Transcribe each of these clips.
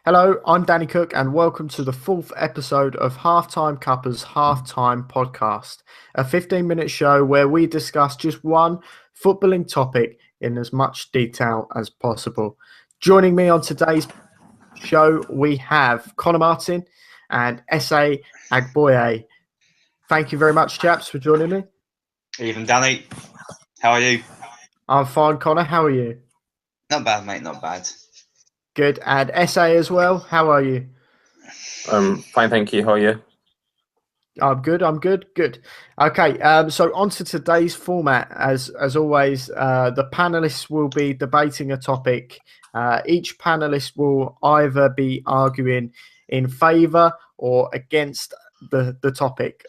Hello, I'm Danny Cook, and welcome to the fourth episode of Halftime Cuppa's Halftime Podcast, a 15-minute show where we discuss just one footballing topic in as much detail as possible. Joining me on today's show, we have Connor Martin and Ese Agboaye. Thank you very much, chaps, for joining me. Even Danny, how are you? I'm fine, Connor. How are you? Not bad, mate, not bad. Good. And Ese as well. How are you? Fine, thank you. How are you? I'm good. Good. Okay. So on to today's format. As always, the panelists will be debating a topic. Each panelist will either be arguing in favour or against the topic.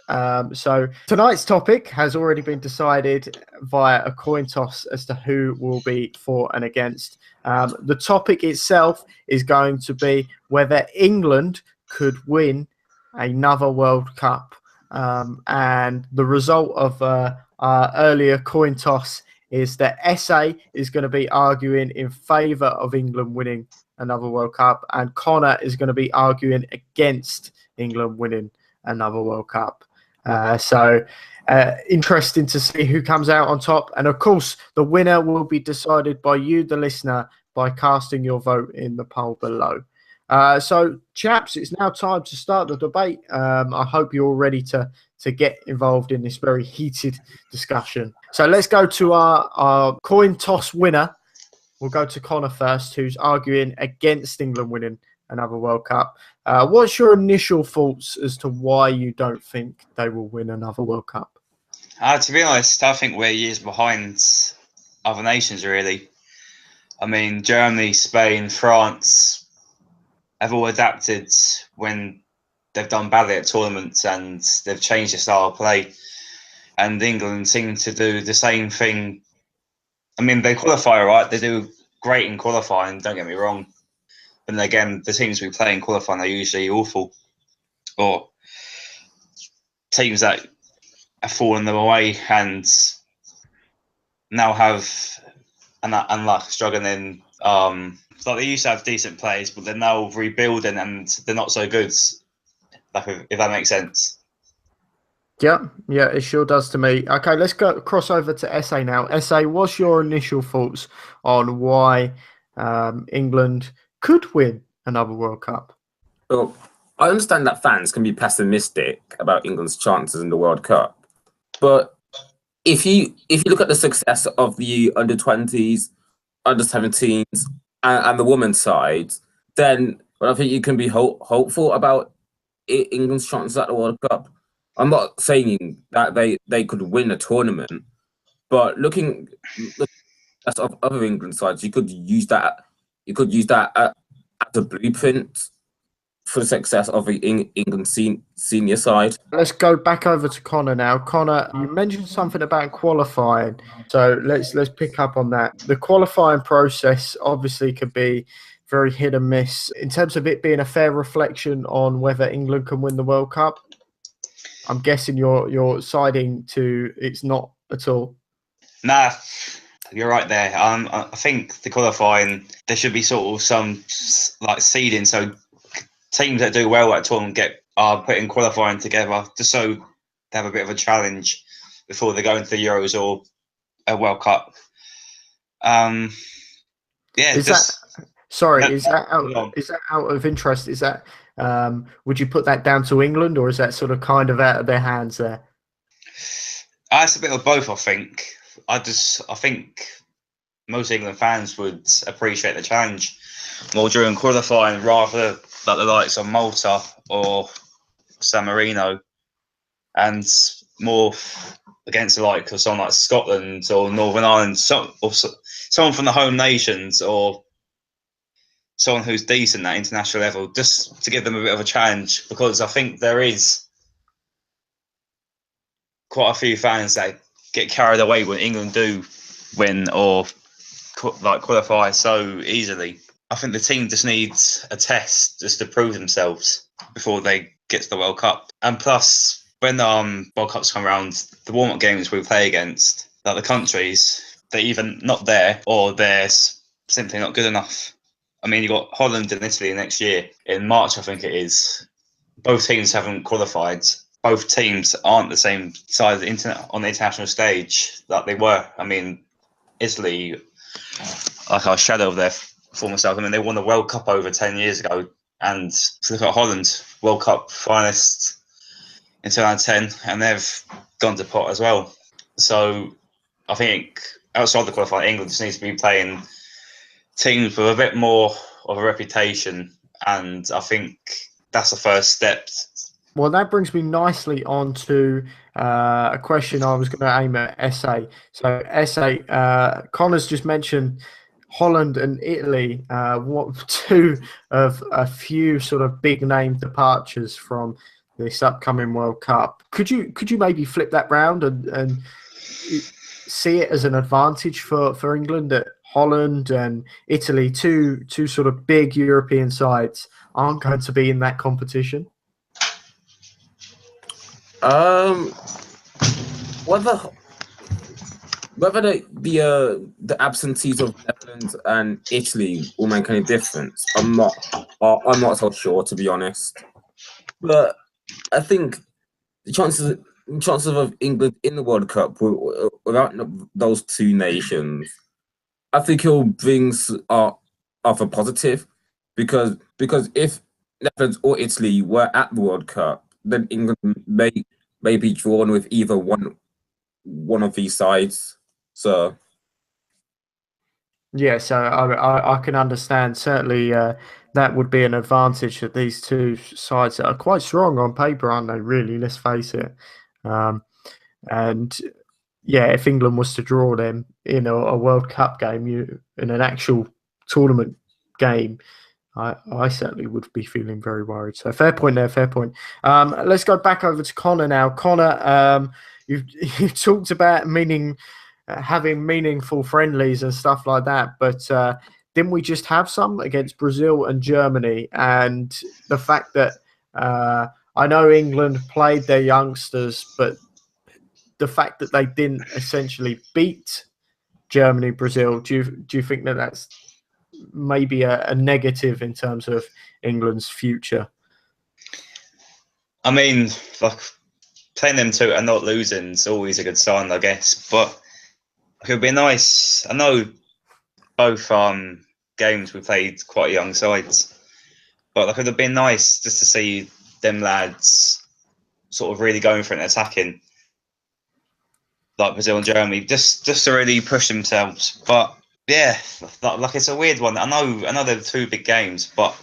So tonight's topic has already been decided via a coin toss as to who will be for and against. The topic itself is going to be whether England could win another World Cup. And the result of our earlier coin toss is that Ese is going to be arguing in favour of England winning another World Cup, and Connor is going to be arguing against England winning another World Cup. So interesting to see who comes out on top. And of course, the winner will be decided by you, the listener, by casting your vote in the poll below. So, chaps, it's now time to start the debate. I hope you're all ready to get involved in this very heated discussion. So let's go to our coin toss winner. We'll go to Connor first, who's arguing against England winning another World Cup. What's your initial thoughts as to why you don't think they will win another World Cup? To be honest, I think we're years behind other nations, really. I mean, Germany, Spain, France have all adapted when they've done badly at tournaments and they've changed their style of play. And England seem to do the same thing. I mean, they qualify all right. They do great in qualifying, don't get me wrong. But then again, the teams we play in qualifying are usually awful. Or teams that have fallen them away and now have and like struggling. Like they used to have decent players, but they're now rebuilding and they're not so good. Like if that makes sense. Yeah, it sure does to me. Okay, let's cross over to Ese now. Ese, what's your initial thoughts on why England could win another World Cup? Well, I understand that fans can be pessimistic about England's chances in the World Cup, but if you look at the success of the under-20s, under-17s, and the women's side, then I think you can be hopeful about England's chances at the World Cup. I'm not saying that they could win a tournament, but looking at other England sides, you could use that as a blueprint for the success of the England senior side. Let's go back over to Connor now. Connor, you mentioned something about qualifying, so let's pick up on that. The qualifying process obviously could be very hit and miss. In terms of it being a fair reflection on whether England can win the World Cup, I'm guessing you're siding to it's not at all. Nah, you're right there. I think the qualifying there should be sort of some like seeding, so teams that do well at tournament get putting qualifying together just so they have a bit of a challenge before they go into the Euros or a World Cup. Is that out of interest? Is that would you put that down to England, or is that sort of kind of out of their hands there? It's a bit of both, I think. I think most England fans would appreciate the challenge more during qualifying rather like the likes of Malta or San Marino, and more against the like of someone like Scotland or Northern Ireland, someone from the home nations or someone who's decent at international level, just to give them a bit of a challenge, because I think there is quite a few fans that get carried away when England do win or qualify so easily. I think the team just needs a test just to prove themselves before they get to the World Cup. And plus, when the World Cups come around, the warm-up games we play against, like the countries, they're either not there or they're simply not good enough. I mean, you got Holland and Italy next year in March, I think it is. Both teams haven't qualified. Both teams aren't the same size on the international stage that they were. I mean, Italy, like our shadow of their former self. I mean, they won the World Cup over 10 years ago. And if you look at Holland, World Cup finalists in 2010, and they've gone to pot as well. So I think outside the qualifying, England just needs to be playing teams with a bit more of a reputation. And I think that's the first step. Well, that brings me nicely on to a question I was going to aim at Ese. So, Ese, Connor's just mentioned Holland and Italy, two of a few sort of big name departures from this upcoming World Cup. Could you maybe flip that round and see it as an advantage for England that Holland and Italy, two sort of big European sides, aren't going to be in that competition? Whether the absentees of Netherlands and Italy will make any difference, I'm not so sure, to be honest. But I think the chances of England in the World Cup without those two nations, I think it'll bring off a positive, because if Netherlands or Italy were at the World Cup, then England may be drawn with either one of these sides. So yeah, so I can understand. Certainly, that would be an advantage that these two sides that are quite strong on paper, aren't they? Really, let's face it. And yeah, if England was to draw them in a World Cup game, in an actual tournament game, I certainly would be feeling very worried. So fair point there, fair point. Let's go back over to Connor now. Connor, you've talked about having meaningful friendlies and stuff like that, but didn't we just have some against Brazil and Germany? And the fact that I know England played their youngsters, but the fact that they didn't essentially beat Germany, Brazil, do you think that that's maybe a negative in terms of England's future? I mean, like, playing them two and not losing is always a good sign, I guess. But it would be nice. I know both games we played quite young sides, but like, it would have been nice just to see them lads sort of really going for it and attacking, like Brazil and Germany, just to really push themselves. But yeah, like it's a weird one. I know they're two big games, but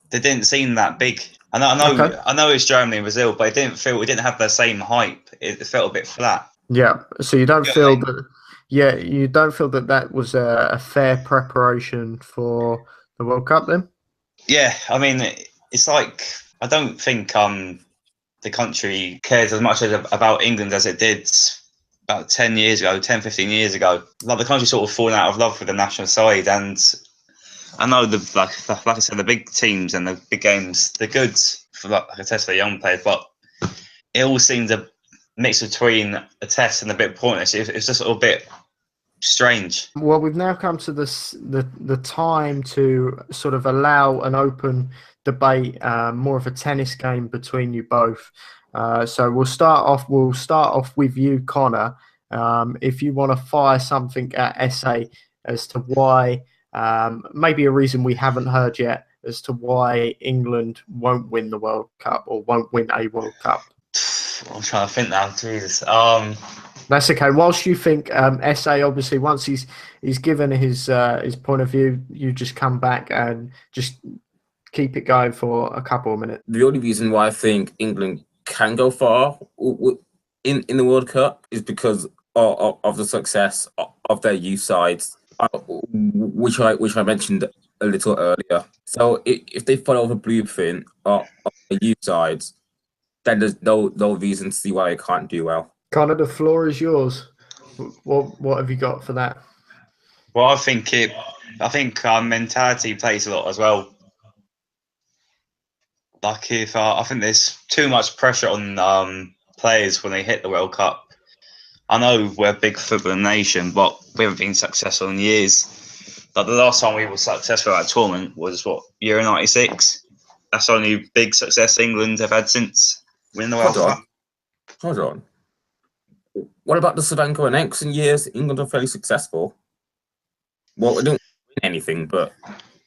they didn't seem that big. I know it's Germany and Brazil, but it didn't have the same hype. It felt a bit flat. Yeah. So you don't feel that. Yeah, you don't feel that was a fair preparation for the World Cup then? Yeah, I mean, it's like, I don't think the country cares as much about England as it did about 10 years ago, 10, 15 years ago. Like, the country sort of fallen out of love with the national side, and I know like I said, the big teams and the big games, they're good for like a test for young players, but it all seems a mix between a test and a bit pointless. It's just a little bit strange. Well, we've now come to the time to sort of allow an open debate, more of a tennis game between you both. So we'll start off with you, Connor. If you want to fire something at Ese as to why, maybe a reason we haven't heard yet as to why England won't win the World Cup or won't win a World Cup. I'm trying to think now. Jesus. That's okay. Whilst you think, Ese, obviously, once he's given his point of view, you just come back and just keep it going for a couple of minutes. The only reason why I think England can go far in the World Cup is because of the success of their youth sides, which I mentioned a little earlier. So if they follow the blueprint of the youth sides, then there's no reason to see why they can't do well. Connor, the floor is yours. What have you got for that? Well, I think mentality plays a lot as well. Like, if I think there's too much pressure on players when they hit the World Cup. I know we're a big football nation, but we haven't been successful in years. Like the last time we were successful at a tournament was what, Euro '96. That's the only big success England have had since winning the World Cup. Hold on. What about the Savanko and Exon years? England are fairly successful. Well, we didn't win anything, but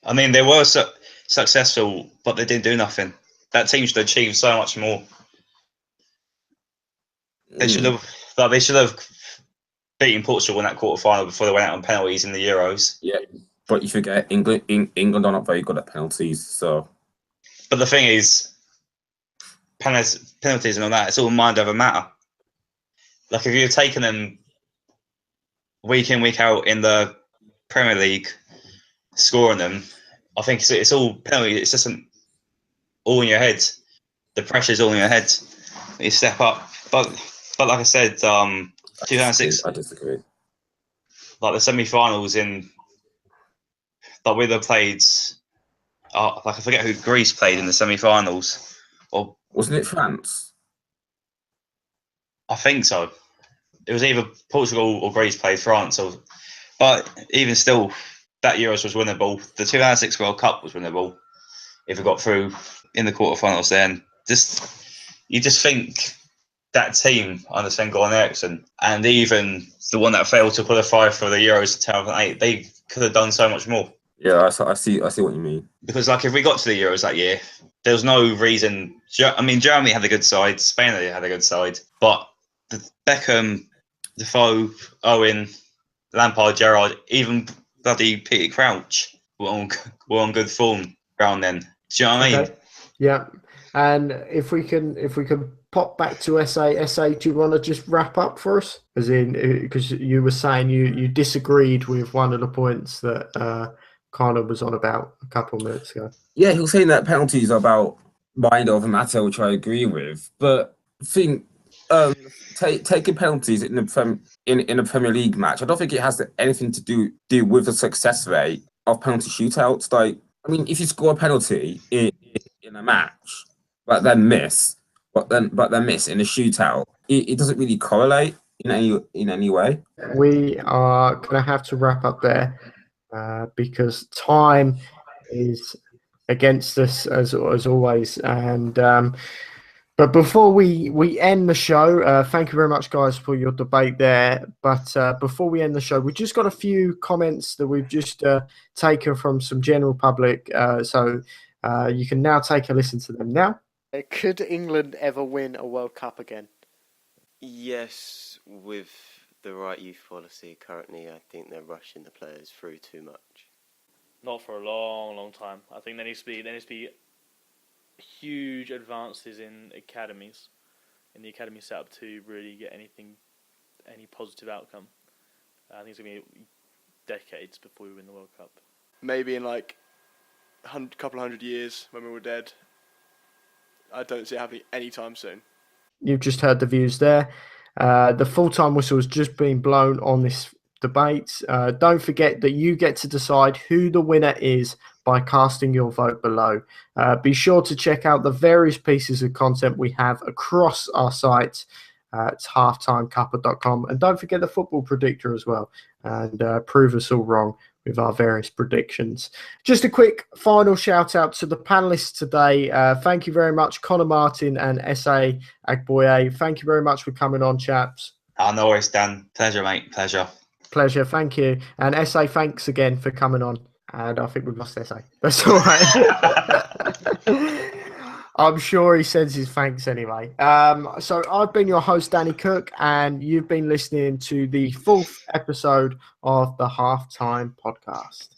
I mean, they were successful, but they didn't do nothing. That team should achieve so much more. They should have beaten Portugal in that quarterfinal before they went out on penalties in the Euros. Yeah, but you forget England are not very good at penalties. So, but the thing is, penalties and all that, it's all mind over matter. Like if you've taken them week in, week out in the Premier League, scoring them, I think it's all penalty. It's just all in your head. The pressure's all in your head. You step up, but like I said, 2006. I disagree. Like the semi-finals in, like we played. Like I forget who Greece played in the semi-finals, or wasn't it France? I think so. It was either Portugal or Greece played France, but even still, that Euros was winnable. The 2006 World Cup was winnable if we got through in the quarterfinals. Then you just think that team under Sven-Göran Eriksson, and even the one that failed to qualify for the Euros 2008, they could have done so much more. Yeah, I see what you mean. Because like if we got to the Euros that year, there was no reason. I mean, Germany had a good side, Spain had a good side, but Beckham, Defoe, Owen, Lampard, Gerrard, even bloody Peter Crouch were on good form around then. Do you know what I mean? Yeah. And if we can pop back to SA, do you want to just wrap up for us? As in, because you were saying you disagreed with one of the points that Connor was on about a couple of minutes ago. Yeah, he was saying that penalties are about mind over matter, which I agree with. But I think taking penalties in a Premier League match, I don't think it has anything to do with the success rate of penalty shootouts. Like, I mean, if you score a penalty in a match, but then miss in a shootout, it doesn't really correlate in any way. We are going to have to wrap up there because time is against us as always. And but before we end the show, thank you very much, guys, for your debate there. But before we end the show, we've just got a few comments that we've just taken from some general public. So you can now take a listen to them now. Could England ever win a World Cup again? Yes, with the right youth policy currently, I think they're rushing the players through too much. Not for a long, long time. I think there needs to be huge advances in the academy setup to really get any positive outcome. I think it's going to be decades before we win the World Cup. Maybe in like a couple hundred years when we're all dead. I don't see it happening anytime soon. You've just heard the views there. The full-time whistle has just been blown on this debate. Don't forget that you get to decide who the winner is by casting your vote below. Be sure to check out the various pieces of content we have across our site. It's halftimecuppa.com. And don't forget the football predictor as well. And prove us all wrong with our various predictions. Just a quick final shout out to the panelists today. Thank you very much, Connor Martin and Ese Agboaye. Thank you very much for coming on, chaps. No worries, Dan. Pleasure, mate. Pleasure. Thank you. And Ese, thanks again for coming on. And I think we've lost Ese. That's all right. I'm sure he sends his thanks anyway. So I've been your host, Danny Cook, and you've been listening to the 4th episode of the Halftime Podcast.